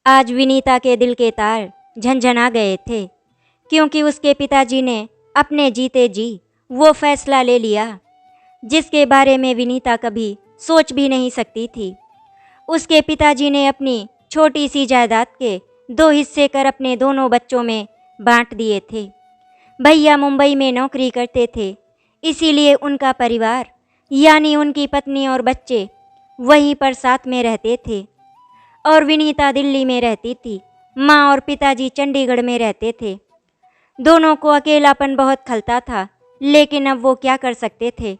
आज विनीता के दिल के तार झंझना गए थे, क्योंकि उसके पिताजी ने अपने जीते जी वो फैसला ले लिया जिसके बारे में विनीता कभी सोच भी नहीं सकती थी। उसके पिताजी ने अपनी छोटी सी जायदाद के 2 हिस्से कर अपने दोनों बच्चों में बांट दिए थे। भैया मुंबई में नौकरी करते थे, इसीलिए उनका परिवार यानी उनकी पत्नी और बच्चे वहीं पर साथ में रहते थे और विनीता दिल्ली में रहती थी। माँ और पिताजी चंडीगढ़ में रहते थे। दोनों को अकेलापन बहुत खलता था, लेकिन अब वो क्या कर सकते थे।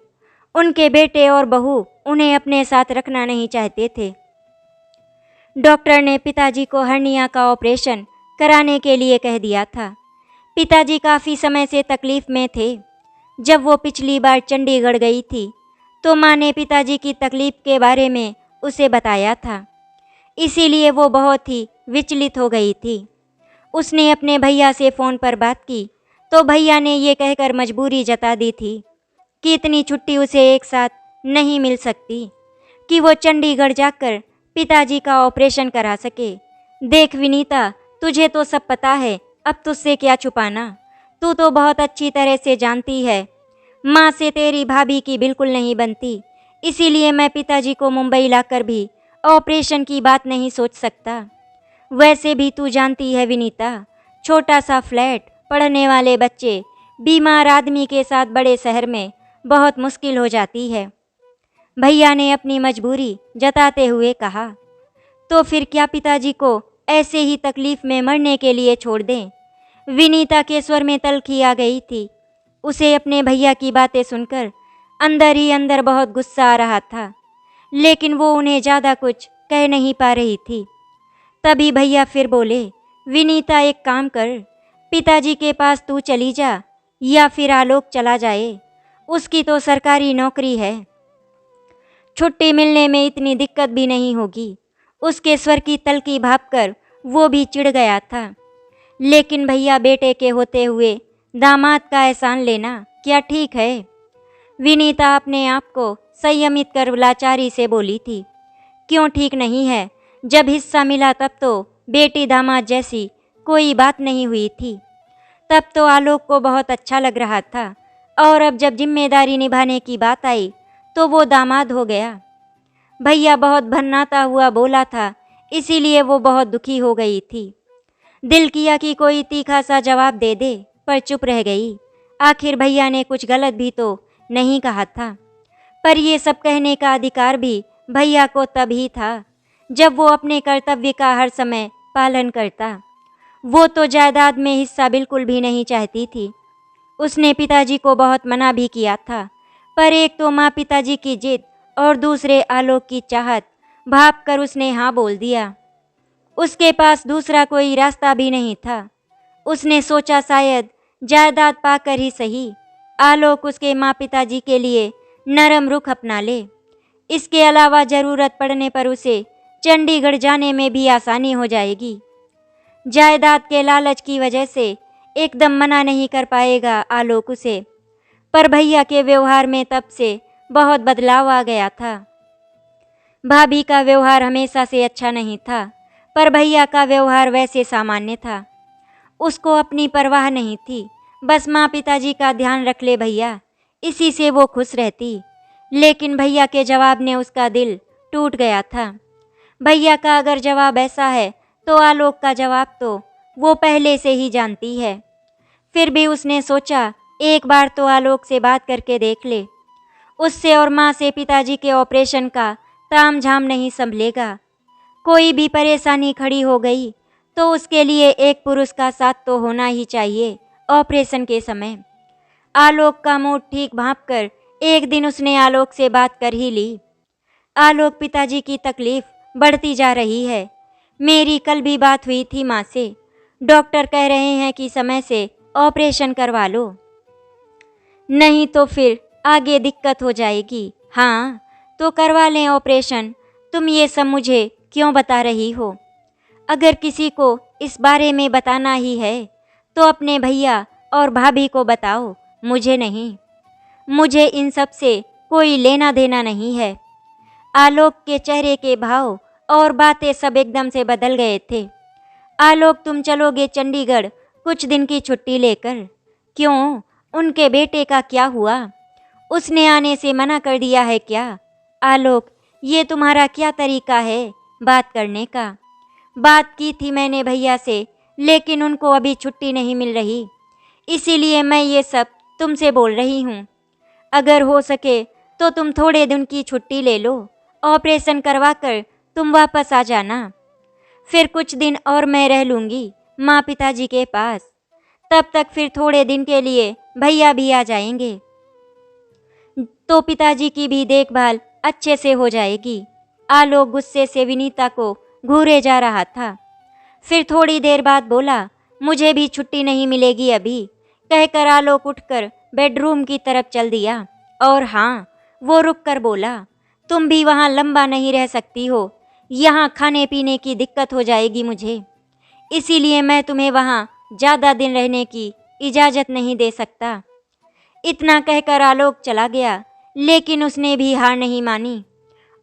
उनके बेटे और बहू उन्हें अपने साथ रखना नहीं चाहते थे। डॉक्टर ने पिताजी को हर्निया का ऑपरेशन कराने के लिए कह दिया था। पिताजी काफ़ी समय से तकलीफ में थे। जब वो पिछली बार चंडीगढ़ गई थी तो माँ ने पिताजी की तकलीफ के बारे में उसे बताया था, इसीलिए वो बहुत ही विचलित हो गई थी। उसने अपने भैया से फ़ोन पर बात की तो भैया ने ये कहकर मजबूरी जता दी थी कि इतनी छुट्टी उसे एक साथ नहीं मिल सकती कि वो चंडीगढ़ जाकर पिताजी का ऑपरेशन करा सके। देख विनीता, तुझे तो सब पता है, अब तुझसे क्या छुपाना। तू तो बहुत अच्छी तरह से जानती है माँ से तेरी भाभी की बिल्कुल नहीं बनती, इसीलिए मैं पिताजी को मुंबई लाकर भी ऑपरेशन की बात नहीं सोच सकता। वैसे भी तू जानती है विनीता, छोटा सा फ्लैट, पढ़ने वाले बच्चे, बीमार आदमी के साथ बड़े शहर में बहुत मुश्किल हो जाती है। भैया ने अपनी मजबूरी जताते हुए कहा, तो फिर क्या पिताजी को ऐसे ही तकलीफ में मरने के लिए छोड़ दें। विनीता के स्वर में तल्खी आ गई थी। उसे अपने भैया की बातें सुनकर अंदर ही अंदर बहुत गुस्सा आ रहा था, लेकिन वो उन्हें ज़्यादा कुछ कह नहीं पा रही थी। तभी भैया फिर बोले, विनीता एक काम कर, पिताजी के पास तू चली जा या फिर आलोक चला जाए, उसकी तो सरकारी नौकरी है, छुट्टी मिलने में इतनी दिक्कत भी नहीं होगी। उसके स्वर की तल्खी भांपकर वो भी चिढ़ गया था। लेकिन भैया बेटे के होते हुए दामाद का एहसान लेना क्या ठीक है। विनीता अपने आप को संयमित कर लाचारी से बोली थी, क्यों ठीक नहीं है, जब हिस्सा मिला तब तो बेटी दामाद जैसी कोई बात नहीं हुई थी। तब तो आलोक को बहुत अच्छा लग रहा था और अब जब जिम्मेदारी निभाने की बात आई तो वो दामाद हो गया। भैया बहुत भन्नाता हुआ बोला था, इसीलिए वो बहुत दुखी हो गई थी। दिल किया कि कोई तीखा सा जवाब दे दे, पर चुप रह गई। आखिर भैया ने कुछ गलत भी तो नहीं कहा था, पर ये सब कहने का अधिकार भी भैया को तभी था जब वो अपने कर्तव्य का हर समय पालन करता। वो तो जायदाद में हिस्सा बिल्कुल भी नहीं चाहती थी। उसने पिताजी को बहुत मना भी किया था, पर एक तो माँ पिताजी की जिद और दूसरे आलोक की चाहत भाप कर उसने हाँ बोल दिया। उसके पास दूसरा कोई रास्ता भी नहीं था। उसने सोचा शायद जायदाद पाकर ही सही आलोक उसके माँ पिताजी के लिए नरम रुख अपना ले। इसके अलावा ज़रूरत पड़ने पर उसे चंडीगढ़ जाने में भी आसानी हो जाएगी। जायदाद के लालच की वजह से एकदम मना नहीं कर पाएगा आलोक उसे, पर भैया के व्यवहार में तब से बहुत बदलाव आ गया था। भाभी का व्यवहार हमेशा से अच्छा नहीं था, पर भैया का व्यवहार वैसे सामान्य था। उसको अपनी परवाह नहीं थी, बस माँ पिताजी का ध्यान रख ले भैया, इसी से वो खुश रहती। लेकिन भैया के जवाब ने उसका दिल टूट गया था। भैया का अगर जवाब ऐसा है तो आलोक का जवाब तो वो पहले से ही जानती है। फिर भी उसने सोचा एक बार तो आलोक से बात करके देख ले। उससे और माँ से पिताजी के ऑपरेशन का ताम झाम नहीं संभलेगा। कोई भी परेशानी खड़ी हो गई तो उसके लिए एक पुरुष का साथ तो होना ही चाहिए ऑपरेशन के समय। आलोक का मूड ठीक भांपकर एक दिन उसने आलोक से बात कर ही ली। आलोक, पिताजी की तकलीफ बढ़ती जा रही है। मेरी कल भी बात हुई थी माँ से। डॉक्टर कह रहे हैं कि समय से ऑपरेशन करवा लो, नहीं तो फिर आगे दिक्कत हो जाएगी। हाँ, तो करवा लें ऑपरेशन। तुम ये सब मुझे क्यों बता रही हो? अगर किसी को इस बारे में बताना ही है तो अपने भैया और भाभी को बताओ, मुझे नहीं। मुझे इन सब से कोई लेना देना नहीं है। आलोक के चेहरे के भाव और बातें सब एकदम से बदल गए थे। आलोक, तुम चलोगे चंडीगढ़ कुछ दिन की छुट्टी लेकर? क्यों, उनके बेटे का क्या हुआ? उसने आने से मना कर दिया है क्या? आलोक, ये तुम्हारा क्या तरीका है बात करने का? बात की थी मैंने भैया से, लेकिन उनको अभी छुट्टी नहीं मिल रही, इसीलिए मैं ये सब तुमसे बोल रही हूँ। अगर हो सके तो तुम थोड़े दिन की छुट्टी ले लो, ऑपरेशन करवा कर तुम वापस आ जाना। फिर कुछ दिन और मैं रह लूँगी माँ पिताजी के पास, तब तक फिर थोड़े दिन के लिए भैया भी आ जाएंगे, तो पिताजी की भी देखभाल अच्छे से हो जाएगी। आलोक गुस्से से विनीता को घूरे जा रहा था। फिर थोड़ी देर बाद बोला, मुझे भी छुट्टी नहीं मिलेगी अभी, कहकर आलोक उठकर बेडरूम की तरफ चल दिया। और हाँ, वो रुक कर बोला, तुम भी वहाँ लंबा नहीं रह सकती हो, यहाँ खाने पीने की दिक्कत हो जाएगी मुझे, इसीलिए मैं तुम्हें वहाँ ज़्यादा दिन रहने की इजाज़त नहीं दे सकता। इतना कहकर आलोक चला गया, लेकिन उसने भी हार नहीं मानी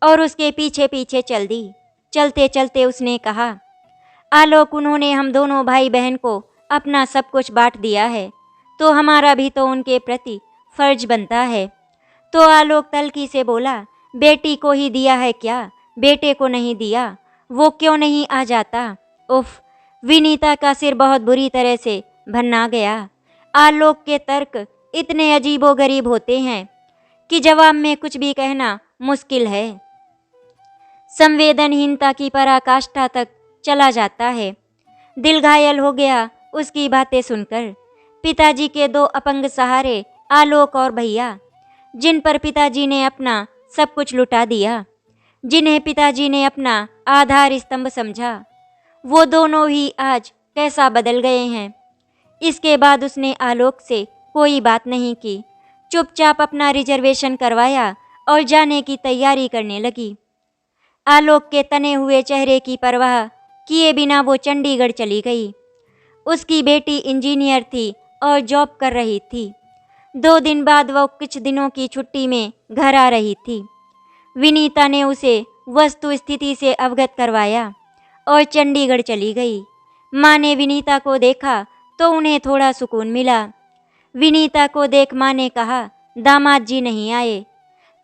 और उसके पीछे पीछे चल दी। चलते चलते उसने कहा, आलोक, उन्होंने हम दोनों भाई बहन को अपना सब कुछ बांट दिया है, तो हमारा भी तो उनके प्रति फर्ज बनता है। तो आलोक तल्खी से बोला, बेटी को ही दिया है क्या, बेटे को नहीं दिया? वो क्यों नहीं आ जाता? उफ, विनीता का सिर बहुत बुरी तरह से भन्ना गया। आलोक के तर्क इतने अजीबोगरीब होते हैं कि जवाब में कुछ भी कहना मुश्किल है। संवेदनहीनता की पराकाष्ठा तक चला जाता है। दिल घायल हो गया उसकी बातें सुनकर। पिताजी के दो अपंग सहारे, आलोक और भैया, जिन पर पिताजी ने अपना सब कुछ लुटा दिया, जिन्हें पिताजी ने अपना आधार स्तंभ समझा, वो दोनों ही आज कैसा बदल गए हैं। इसके बाद उसने आलोक से कोई बात नहीं की, चुपचाप अपना रिजर्वेशन करवाया और जाने की तैयारी करने लगी। आलोक के तने हुए चेहरे की परवाह किए बिना वो चंडीगढ़ चली गई। उसकी बेटी इंजीनियर थी और जॉब कर रही थी। 2 दिन बाद वो कुछ दिनों की छुट्टी में घर आ रही थी। विनीता ने उसे वस्तु स्थिति से अवगत करवाया और चंडीगढ़ चली गई। माँ ने विनीता को देखा तो उन्हें थोड़ा सुकून मिला। विनीता को देख माँ ने कहा, दामाद जी नहीं आए?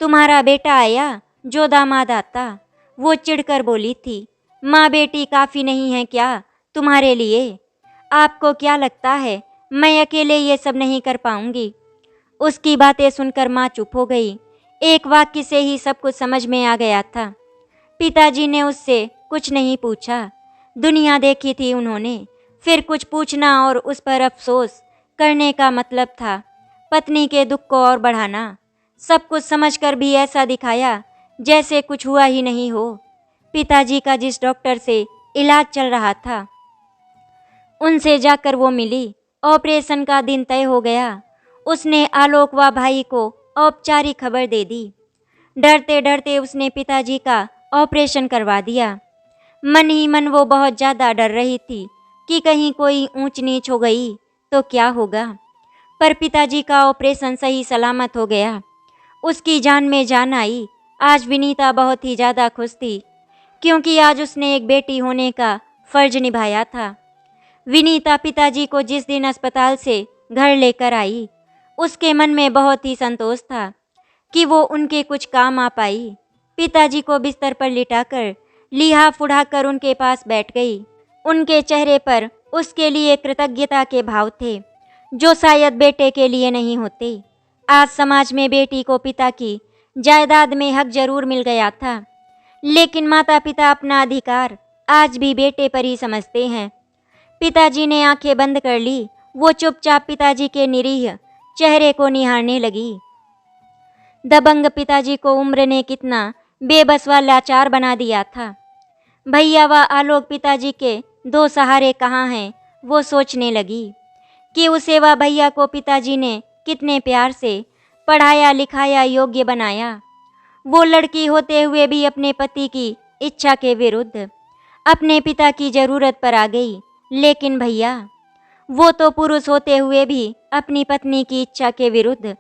तुम्हारा बेटा आया जो दामाद आता। वो चिढ़कर बोली थी, माँ बेटी काफ़ी नहीं है क्या तुम्हारे लिए? आपको क्या लगता है मैं अकेले ये सब नहीं कर पाऊंगी? उसकी बातें सुनकर माँ चुप हो गई। एक वाक्य से ही सब कुछ समझ में आ गया था। पिताजी ने उससे कुछ नहीं पूछा। दुनिया देखी थी उन्होंने। फिर कुछ पूछना और उस पर अफसोस करने का मतलब था पत्नी के दुख को और बढ़ाना। सब कुछ समझकर भी ऐसा दिखाया जैसे कुछ हुआ ही नहीं हो। पिताजी का जिस डॉक्टर से इलाज चल रहा था, उनसे जाकर वो मिली। ऑपरेशन का दिन तय हो गया। उसने आलोक व भाई को औपचारिक खबर दे दी। डरते डरते उसने पिताजी का ऑपरेशन करवा दिया। मन ही मन वो बहुत ज़्यादा डर रही थी कि कहीं कोई ऊंच नीच हो गई तो क्या होगा। पर पिताजी का ऑपरेशन सही सलामत हो गया। उसकी जान में जान आई। आज विनीता बहुत ही ज़्यादा खुश थी, क्योंकि आज उसने एक बेटी होने का फर्ज निभाया था। विनीता पिताजी को जिस दिन अस्पताल से घर लेकर आई, उसके मन में बहुत ही संतोष था कि वो उनके कुछ काम आ पाई। पिताजी को बिस्तर पर लिटाकर लिहाफ उड़ाकर उनके पास बैठ गई। उनके चेहरे पर उसके लिए कृतज्ञता के भाव थे, जो शायद बेटे के लिए नहीं होते। आज समाज में बेटी को पिता की जायदाद में हक जरूर मिल गया था, लेकिन माता पिता अपना अधिकार आज भी बेटे पर ही समझते हैं। पिताजी ने आंखें बंद कर ली। वो चुपचाप पिताजी के निरीह चेहरे को निहारने लगी। दबंग पिताजी को उम्र ने कितना बेबस व लाचार बना दिया था। भैया व आलोक पिताजी के 2 सहारे कहाँ हैं, वो सोचने लगी कि उसे व भैया को पिताजी ने कितने प्यार से पढ़ाया लिखाया, योग्य बनाया। वो लड़की होते हुए भी अपने पति की इच्छा के विरुद्ध अपने पिता की ज़रूरत पर आ गई। लेकिन भैया, वो तो पुरुष होते हुए भी अपनी पत्नी की इच्छा के विरुद्ध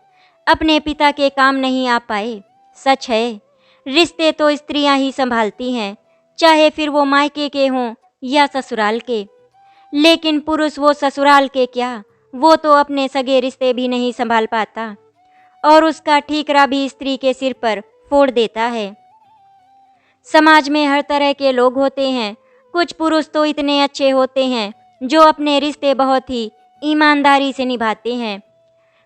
अपने पिता के काम नहीं आ पाए। सच है, रिश्ते तो स्त्रियां ही संभालती हैं, चाहे फिर वो मायके के हों या ससुराल के। लेकिन पुरुष वो ससुराल के क्या, वो तो अपने सगे रिश्ते भी नहीं संभाल पाता और उसका ठीकरा भी स्त्री के सिर पर फोड़ देता है। समाज में हर तरह के लोग होते हैं। कुछ पुरुष तो इतने अच्छे होते हैं जो अपने रिश्ते बहुत ही ईमानदारी से निभाते हैं।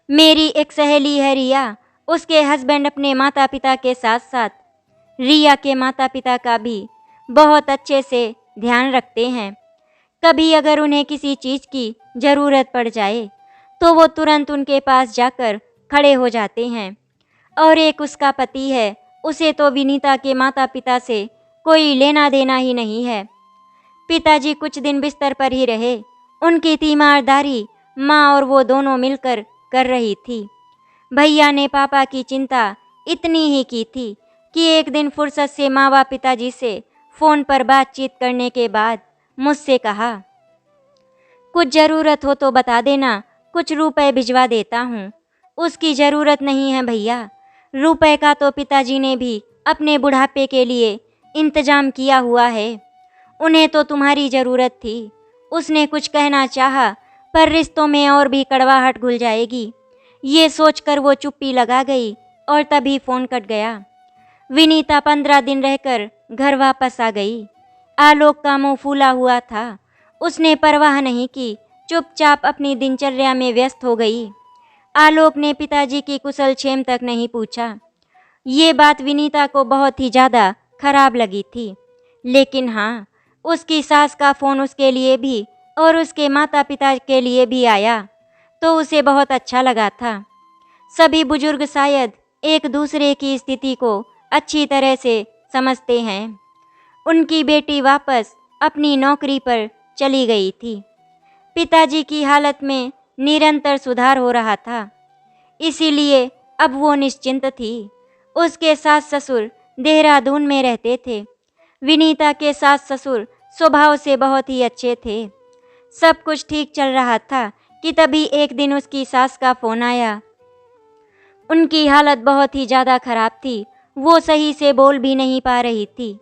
मेरी एक सहेली है रिया, उसके हस्बैंड अपने माता पिता के साथ साथ रिया के माता पिता का भी बहुत अच्छे से ध्यान रखते हैं। कभी अगर उन्हें किसी चीज़ की ज़रूरत पड़ जाए तो वो तुरंत उनके पास जाकर खड़े हो जाते हैं। और एक उसका पति है, उसे तो विनीता के माता पिता से कोई लेना देना ही नहीं है। पिताजी कुछ दिन बिस्तर पर ही रहे। उनकी तीमारदारी माँ और वो दोनों मिलकर कर रही थी। भैया ने पापा की चिंता इतनी ही की थी कि एक दिन फुर्सत से माँ व पिताजी से फ़ोन पर बातचीत करने के बाद मुझसे कहा, कुछ ज़रूरत हो तो बता देना, कुछ रुपए भिजवा देता हूँ। उसकी ज़रूरत नहीं है भैया, रुपए का तो पिताजी ने भी अपने बुढ़ापे के लिए इंतजाम किया हुआ है। उन्हें तो तुम्हारी ज़रूरत थी। उसने कुछ कहना चाहा पर रिश्तों में और भी कड़वाहट घुल जाएगी, ये सोचकर वो चुप्पी लगा गई और तभी फ़ोन कट गया। विनीता 15 दिन रहकर घर वापस आ गई। आलोक का मुंह फूला हुआ था। उसने परवाह नहीं की, चुपचाप अपनी दिनचर्या में व्यस्त हो गई। आलोक ने पिताजी की कुशल क्षेम तक नहीं पूछा। ये बात विनीता को बहुत ही ज़्यादा खराब लगी थी। लेकिन हाँ, उसकी सास का फ़ोन उसके लिए भी और उसके माता पिता के लिए भी आया तो उसे बहुत अच्छा लगा था। सभी बुजुर्ग शायद एक दूसरे की स्थिति को अच्छी तरह से समझते हैं। उनकी बेटी वापस अपनी नौकरी पर चली गई थी। पिताजी की हालत में निरंतर सुधार हो रहा था, इसीलिए अब वो निश्चिंत थी। उसके सास ससुर देहरादून में रहते थे। विनीता के सास ससुर स्वभाव से बहुत ही अच्छे थे। सब कुछ ठीक चल रहा था कि तभी एक दिन उसकी सास का फ़ोन आया। उनकी हालत बहुत ही ज़्यादा खराब थी। वो सही से बोल भी नहीं पा रही थी,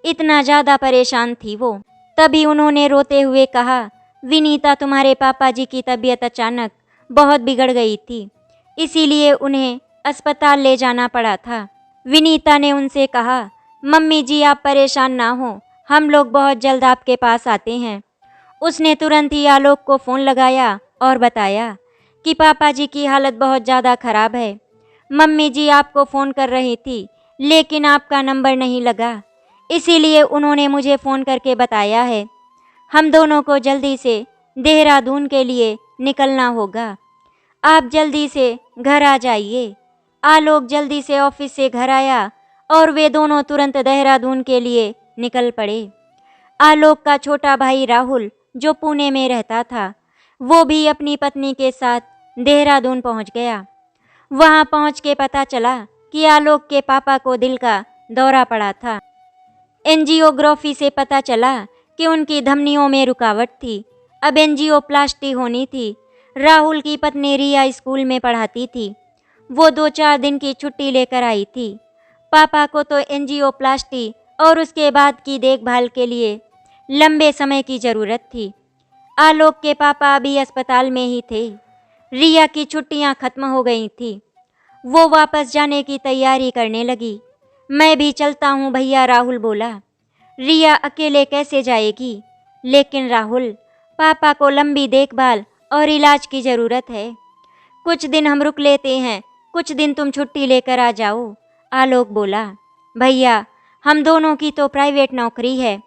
इतना ज़्यादा परेशान थी वो। तभी उन्होंने रोते हुए कहा, विनीता, तुम्हारे पापा जी की तबीयत अचानक बहुत बिगड़ गई थी, इसीलिए उन्हें अस्पताल ले जाना पड़ा था। विनीता ने उनसे कहा, मम्मी जी आप परेशान ना हो, हम लोग बहुत जल्द आपके पास आते हैं। उसने तुरंत ही आलोक को फ़ोन लगाया और बताया कि पापा जी की हालत बहुत ज़्यादा खराब है। मम्मी जी आपको फ़ोन कर रही थी लेकिन आपका नंबर नहीं लगा, इसीलिए उन्होंने मुझे फ़ोन करके बताया है। हम दोनों को जल्दी से देहरादून के लिए निकलना होगा। आप जल्दी से घर आ जाइए। आलोक जल्दी से ऑफिस से घर आया और वे दोनों तुरंत देहरादून के लिए निकल पड़े। आलोक का छोटा भाई राहुल, जो पुणे में रहता था, वो भी अपनी पत्नी के साथ देहरादून पहुंच गया। वहां पहुंच के पता चला कि आलोक के पापा को दिल का दौरा पड़ा था। एंजियोग्राफी से पता चला कि उनकी धमनियों में रुकावट थी। अब एंजियोप्लास्टी होनी थी। राहुल की पत्नी रिया स्कूल में पढ़ाती थी। वो 2-4 दिन की छुट्टी लेकर आई थी। पापा को तो एंजियोप्लास्टी और उसके बाद की देखभाल के लिए लंबे समय की ज़रूरत थी। आलोक के पापा अभी अस्पताल में ही थे। रिया की छुट्टियां खत्म हो गई थी। वो वापस जाने की तैयारी करने लगी। मैं भी चलता हूँ भैया, राहुल बोला। रिया अकेले कैसे जाएगी? लेकिन राहुल, पापा को लंबी देखभाल और इलाज की ज़रूरत है। कुछ दिन हम रुक लेते हैं, कुछ दिन तुम छुट्टी लेकर आ जाओ, आलोक बोला। भैया, हम दोनों की तो प्राइवेट नौकरी है,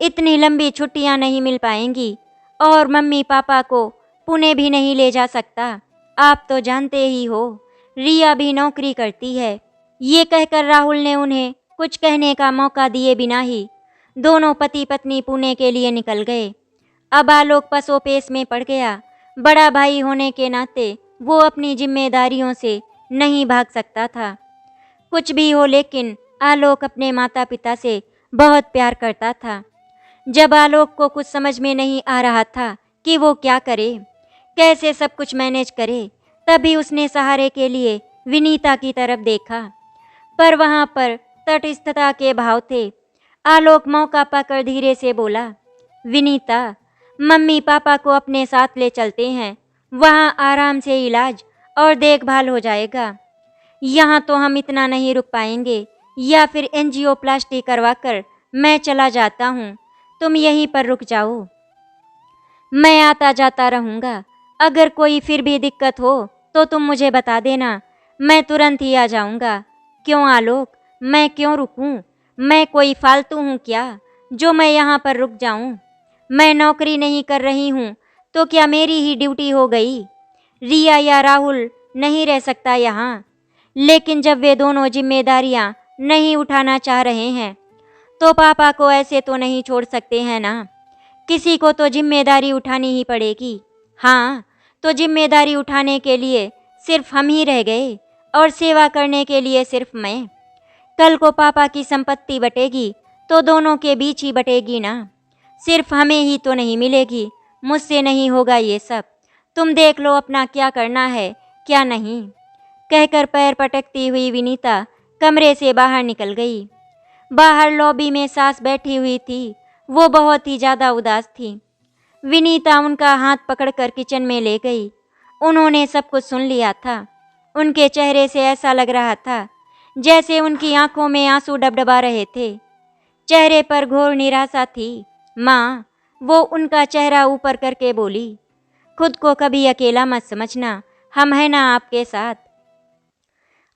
इतनी लंबी छुट्टियां नहीं मिल पाएंगी और मम्मी पापा को पुणे भी नहीं ले जा सकता। आप तो जानते ही हो, रिया भी नौकरी करती है। ये कहकर राहुल ने उन्हें कुछ कहने का मौका दिए बिना ही दोनों पति पत्नी पुणे के लिए निकल गए। अब आलोक पसोपेश में पड़ गया। बड़ा भाई होने के नाते वो अपनी जिम्मेदारियों से नहीं भाग सकता था। कुछ भी हो, लेकिन आलोक अपने माता पिता से बहुत प्यार करता था। जब आलोक को कुछ समझ में नहीं आ रहा था कि वो क्या करे, कैसे सब कुछ मैनेज करे, तभी उसने सहारे के लिए विनीता की तरफ देखा। पर वहाँ पर तटस्थता के भाव थे। आलोक मौका पाकर धीरे से बोला, विनीता, मम्मी पापा को अपने साथ ले चलते हैं, वहाँ आराम से इलाज और देखभाल हो जाएगा। यहाँ तो हम इतना नहीं रुक पाएंगे, या फिर एंजियोप्लास्टी करवाकर मैं चला जाता हूँ, तुम यहीं पर रुक जाओ। मैं आता जाता रहूँगा, अगर कोई फिर भी दिक्कत हो तो तुम मुझे बता देना, मैं तुरंत ही आ जाऊँगा। क्यों आलोक, मैं क्यों रुकूं? मैं कोई फालतू हूँ क्या जो मैं यहाँ पर रुक जाऊँ? मैं नौकरी नहीं कर रही हूँ तो क्या मेरी ही ड्यूटी हो गई? रिया या राहुल नहीं रह सकता यहाँ, लेकिन जब वे दोनों जिम्मेदारियाँ नहीं उठाना चाह रहे हैं तो पापा को ऐसे तो नहीं छोड़ सकते हैं ना। किसी को तो जिम्मेदारी उठानी ही पड़ेगी। हाँ, तो जिम्मेदारी उठाने के लिए सिर्फ हम ही रह गए और सेवा करने के लिए सिर्फ मैं। कल को पापा की संपत्ति बटेगी तो दोनों के बीच ही बटेगी ना, सिर्फ हमें ही तो नहीं मिलेगी। मुझसे नहीं होगा ये सब, तुम देख लो अपना क्या करना है क्या नहीं। कहकर पैर पटकती हुई विनीता कमरे से बाहर निकल गई। बाहर लॉबी में सास बैठी हुई थी, वो बहुत ही ज़्यादा उदास थी। विनीता उनका हाथ पकड़कर किचन में ले गई। उन्होंने सब कुछ सुन लिया था। उनके चेहरे से ऐसा लग रहा था जैसे उनकी आंखों में आंसू डबडबा रहे थे। चेहरे पर घोर निराशा थी। माँ, वो उनका चेहरा ऊपर करके बोली, खुद को कभी अकेला मत समझना, हम हैं ना आपके साथ।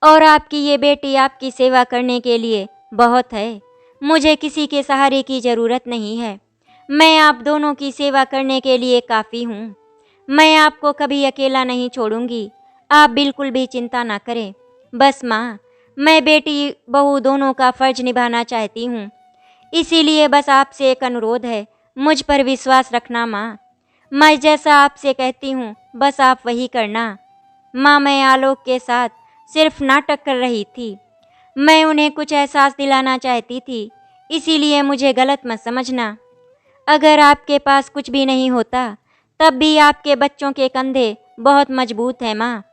और आपकी ये बेटी आपकी सेवा करने के लिए बहुत है। मुझे किसी के सहारे की ज़रूरत नहीं है। मैं आप दोनों की सेवा करने के लिए काफ़ी हूँ। मैं आपको कभी अकेला नहीं छोड़ूंगी, आप बिल्कुल भी चिंता ना करें। बस माँ, मैं बेटी बहू दोनों का फ़र्ज निभाना चाहती हूँ, इसीलिए बस आपसे एक अनुरोध है, मुझ पर विश्वास रखना माँ। मैं जैसा आपसे कहती हूँ बस आप वही करना। माँ, मैं आलोक के साथ सिर्फ नाटक कर रही थी। मैं उन्हें कुछ एहसास दिलाना चाहती थी, इसीलिए मुझे गलत मत समझना। अगर आपके पास कुछ भी नहीं होता तब भी आपके बच्चों के कंधे बहुत मजबूत हैं माँ,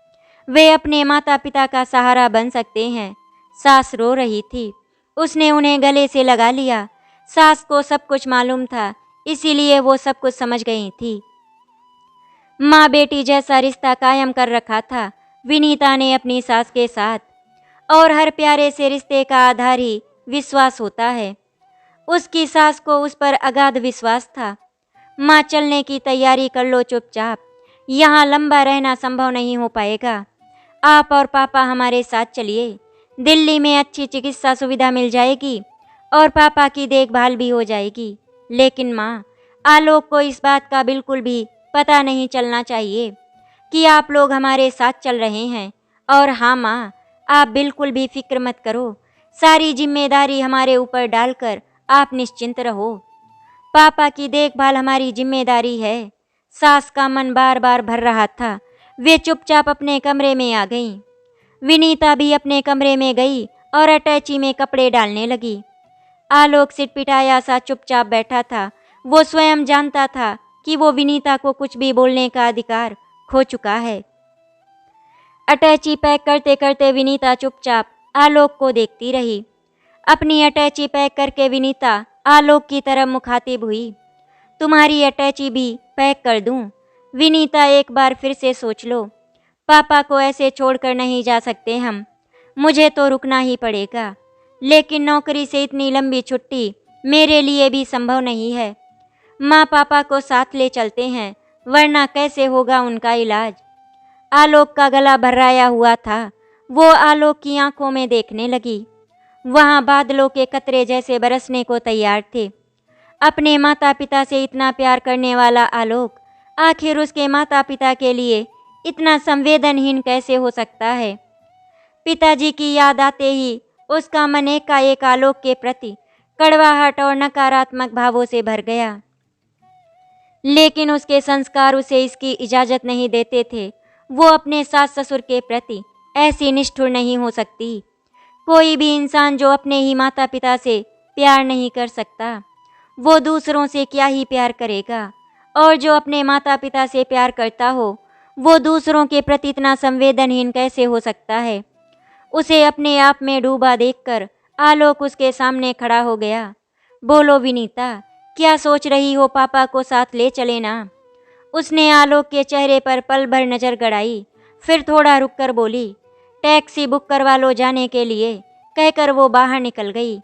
वे अपने माता पिता का सहारा बन सकते हैं। सास रो रही थी, उसने उन्हें गले से लगा लिया। सास को सब कुछ मालूम था, इसीलिए वो सब कुछ समझ गई थी। माँ बेटी जैसा रिश्ता कायम कर रखा था विनीता ने अपनी सास के साथ, और हर प्यारे से रिश्ते का आधार ही विश्वास होता है। उसकी सास को उस पर अगाध विश्वास था। माँ, चलने की तैयारी कर लो चुपचाप, यहाँ लंबा रहना संभव नहीं हो पाएगा। आप और पापा हमारे साथ चलिए, दिल्ली में अच्छी चिकित्सा सुविधा मिल जाएगी और पापा की देखभाल भी हो जाएगी। लेकिन माँ, आलोक को इस बात का बिल्कुल भी पता नहीं चलना चाहिए कि आप लोग हमारे साथ चल रहे हैं। और हाँ माँ, आप बिल्कुल भी फिक्र मत करो, सारी जिम्मेदारी हमारे ऊपर डालकर आप निश्चिंत रहो। पापा की देखभाल हमारी जिम्मेदारी है। सास का मन बार बार भर रहा था। वे चुपचाप अपने कमरे में आ गईं। विनीता भी अपने कमरे में गई और अटैची में कपड़े डालने लगी। आलोक सिटपिटाया सा चुपचाप बैठा था। वो स्वयं जानता था कि वो विनीता को कुछ भी बोलने का अधिकार खो चुका है। अटैची पैक करते करते विनीता चुपचाप आलोक को देखती रही। अपनी अटैची पैक करके विनीता आलोक की तरफ मुखातिब हुई। तुम्हारी अटैची भी पैक कर दूं? विनीता, एक बार फिर से सोच लो। पापा को ऐसे छोड़कर नहीं जा सकते हम, मुझे तो रुकना ही पड़ेगा। लेकिन नौकरी से इतनी लंबी छुट्टी मेरे लिए भी संभव नहीं है। माँ, पापा को साथ ले चलते हैं, वरना कैसे होगा उनका इलाज। आलोक का गला भर्राया हुआ था। वो आलोक की आंखों में देखने लगी। वहाँ बादलों के कतरे जैसे बरसने को तैयार थे। अपने माता पिता से इतना प्यार करने वाला आलोक आखिर उसके माता पिता के लिए इतना संवेदनहीन कैसे हो सकता है। पिताजी की याद आते ही उसका मन एकाएक आलोक के प्रति कड़वाहट और नकारात्मक भावों से भर गया। लेकिन उसके संस्कार उसे इसकी इजाज़त नहीं देते थे। वो अपने सास ससुर के प्रति ऐसी निष्ठुर नहीं हो सकती। कोई भी इंसान जो अपने ही माता पिता से प्यार नहीं कर सकता, वो दूसरों से क्या ही प्यार करेगा। और जो अपने माता पिता से प्यार करता हो, वो दूसरों के प्रति इतना संवेदनहीन कैसे हो सकता है। उसे अपने आप में डूबा देखकर आलोक उसके सामने खड़ा हो गया। बोलो विनीता, क्या सोच रही हो, पापा को साथ ले चले ना। उसने आलोक के चेहरे पर पल भर नजर गड़ाई, फिर थोड़ा रुककर बोली, टैक्सी बुक करवा लो जाने के लिए, कहकर वो बाहर निकल गई।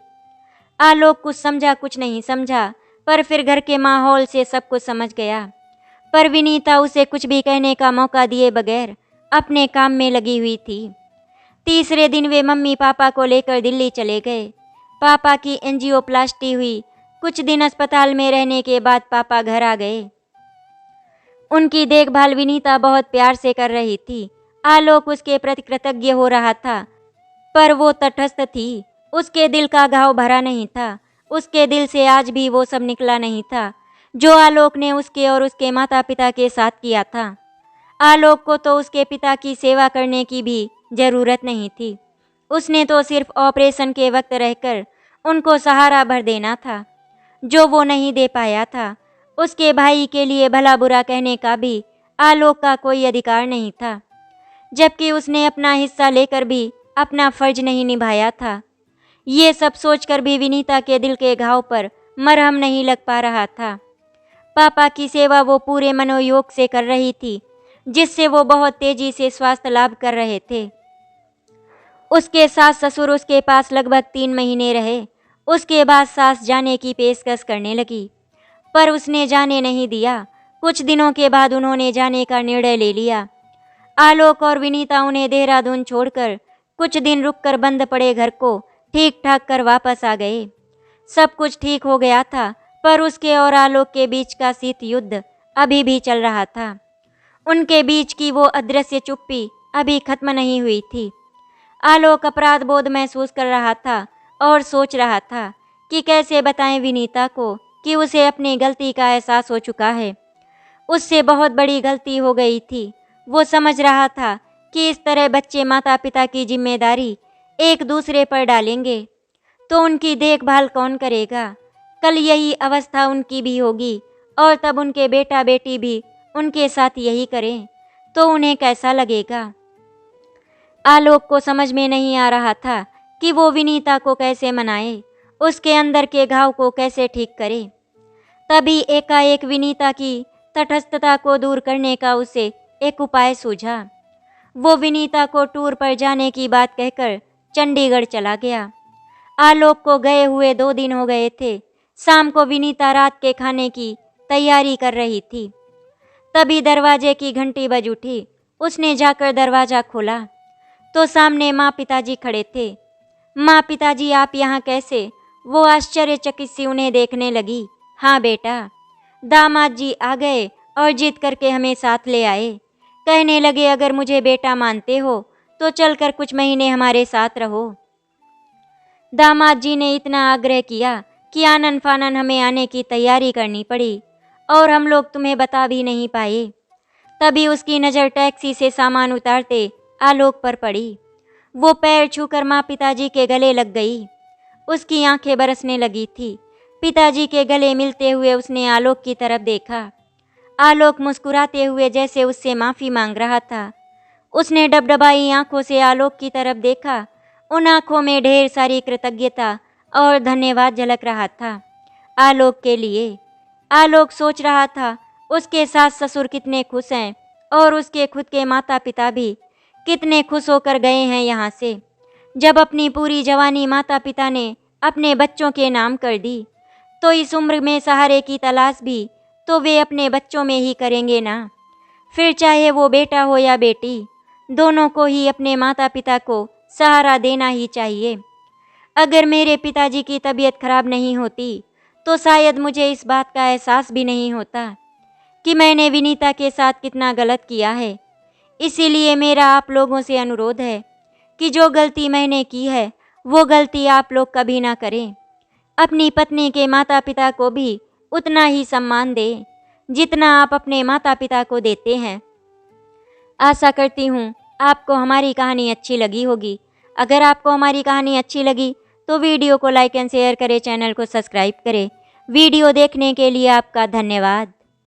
आलोक कुछ समझा कुछ नहीं समझा, पर फिर घर के माहौल से सब कुछ समझ गया। पर विनीता उसे कुछ भी कहने का मौका दिए बगैर अपने काम में लगी हुई थी। तीसरे दिन वे मम्मी पापा को लेकर दिल्ली चले गए। पापा की एंजियोप्लास्टी हुई। कुछ दिन अस्पताल में रहने के बाद पापा घर आ गए। उनकी देखभाल विनीता बहुत प्यार से कर रही थी। आलोक उसके प्रति कृतज्ञ हो रहा था, पर वो तटस्थ थी। उसके दिल का घाव भरा नहीं था। उसके दिल से आज भी वो सब निकला नहीं था जो आलोक ने उसके और उसके माता पिता के साथ किया था। आलोक को तो उसके पिता की सेवा करने की भी जरूरत नहीं थी। उसने तो सिर्फ ऑपरेशन के वक्त रहकर उनको सहारा भर देना था, जो वो नहीं दे पाया था। उसके भाई के लिए भला बुरा कहने का भी आलोक का कोई अधिकार नहीं था, जबकि उसने अपना हिस्सा लेकर भी अपना फर्ज नहीं निभाया था। ये सब सोचकर भी विनीता के दिल के घाव पर मरहम नहीं लग पा रहा था। पापा की सेवा वो पूरे मनोयोग से कर रही थी, जिससे वो बहुत तेजी से स्वास्थ्य लाभ कर रहे थे। उसके सास ससुर उसके पास लगभग 3 महीने रहे। उसके बाद सास जाने की पेशकश करने लगी, पर उसने जाने नहीं दिया। कुछ दिनों के बाद उन्होंने जाने का निर्णय ले लिया। आलोक और विनीता उन्हें देहरादून छोड़कर कुछ दिन रुककर बंद पड़े घर को ठीक ठाक कर वापस आ गए। सब कुछ ठीक हो गया था, पर उसके और आलोक के बीच का शीत युद्ध अभी भी चल रहा था। उनके बीच की वो अदृश्य चुप्पी अभी खत्म नहीं हुई थी। आलोक अपराध बोध महसूस कर रहा था और सोच रहा था कि कैसे बताएं विनीता को कि उसे अपनी गलती का एहसास हो चुका है। उससे बहुत बड़ी गलती हो गई थी। वो समझ रहा था कि इस तरह बच्चे माता पिता की जिम्मेदारी एक दूसरे पर डालेंगे तो उनकी देखभाल कौन करेगा। कल यही अवस्था उनकी भी होगी और तब उनके बेटा बेटी भी उनके साथ यही करें तो उन्हें कैसा लगेगा। आलोक को समझ में नहीं आ रहा था कि वो विनीता को कैसे मनाए, उसके अंदर के घाव को कैसे ठीक करे। तभी एकाएक विनीता की तटस्थता को दूर करने का उसे एक उपाय सूझा। वो विनीता को टूर पर जाने की बात कहकर चंडीगढ़ चला गया। आलोक को गए हुए 2 दिन हो गए थे। शाम को विनीता रात के खाने की तैयारी कर रही थी। तभी दरवाजे की घंटी बज उठी। उसने जाकर दरवाज़ा खोला तो सामने माँ पिताजी खड़े थे। माँ पिताजी, आप यहाँ कैसे? वो आश्चर्यचकित सी उन्हें देखने लगी। हाँ बेटा, दामाद जी आ गए और जिद करके हमें साथ ले आए। कहने लगे अगर मुझे बेटा मानते हो तो चलकर कुछ महीने हमारे साथ रहो। दामाद जी ने इतना आग्रह किया कि आनन फानन हमें आने की तैयारी करनी पड़ी और हम लोग तुम्हें बता भी नहीं पाए। तभी उसकी नज़र टैक्सी से सामान उतारते आलोक पर पड़ी। वो पैर छूकर माँ पिताजी के गले लग गई। उसकी आंखें बरसने लगी थी। पिताजी के गले मिलते हुए उसने आलोक की तरफ देखा। आलोक मुस्कुराते हुए जैसे उससे माफ़ी मांग रहा था। उसने डबडबाई आंखों से आलोक की तरफ देखा। उन आंखों में ढेर सारी कृतज्ञता और धन्यवाद झलक रहा था आलोक के लिए। आलोक सोच रहा था उसके सास ससुर कितने खुश हैं और उसके खुद के माता पिता भी कितने खुश होकर गए हैं यहाँ से। जब अपनी पूरी जवानी माता पिता ने अपने बच्चों के नाम कर दी, तो इस उम्र में सहारे की तलाश भी तो वे अपने बच्चों में ही करेंगे ना। फिर चाहे वो बेटा हो या बेटी, दोनों को ही अपने माता पिता को सहारा देना ही चाहिए। अगर मेरे पिताजी की तबीयत खराब नहीं होती तो शायद मुझे इस बात का एहसास भी नहीं होता कि मैंने विनीता के साथ कितना गलत किया है। इसीलिए मेरा आप लोगों से अनुरोध है कि जो गलती मैंने की है वो गलती आप लोग कभी ना करें। अपनी पत्नी के माता पिता को भी उतना ही सम्मान दें जितना आप अपने माता पिता को देते हैं। आशा करती हूँ आपको हमारी कहानी अच्छी लगी होगी। अगर आपको हमारी कहानी अच्छी लगी तो वीडियो को लाइक एंड शेयर करें, चैनल को सब्सक्राइब करें। वीडियो देखने के लिए आपका धन्यवाद।